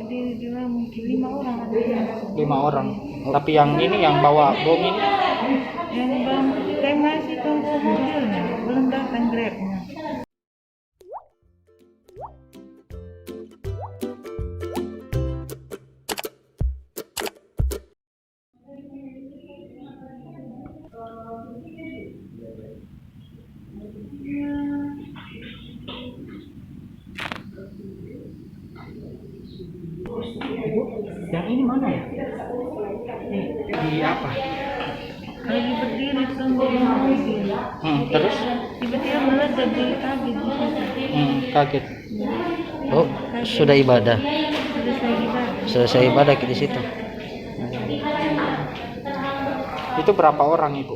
di mungkin 5 orang ada yang 5 orang. Tapi yang ini yang bawa bom ini bang saya masih tunggu mobilnya, belum datang grabnya. Ibu, yang ini mana ya? Di apa? Lagi berdiri tunggu mobil. Terus? Tiba-tiba meledak jadi kaget di situ. Kaget. Oh, sudah ibadah. Selesai ibadah. Selesai ibadah di situ. Itu berapa orang ibu?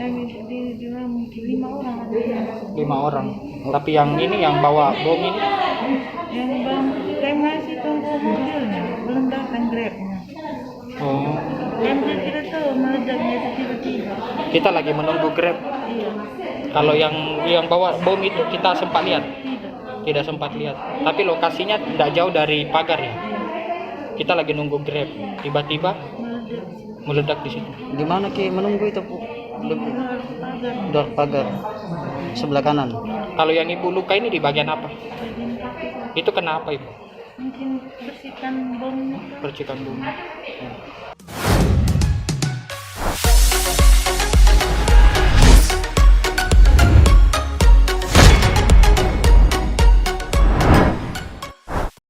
Lagi di mungkin 5 orang ada yang 5 orang. Tapi yang ini yang bawa bom ini bang saya masih tunggu mobilnya, belum datang grabnya. Yang tidak tahu meledaknya itu tiba-tiba. Kita lagi menunggu grab. Iya. Kalau yang bawa bom itu kita sempat lihat? Tidak sempat lihat. Tapi lokasinya tidak jauh dari pagar ya. Kita lagi nunggu grab. Tiba-tiba meledak di situ. Di mana Ki menunggu itu, Bu? Pagar. Udah pagar. Sebelah kanan. Kalau yang ibu luka ini di bagian apa? Itu kenapa ibu? Mungkin bersihkan bom. Percikan bom.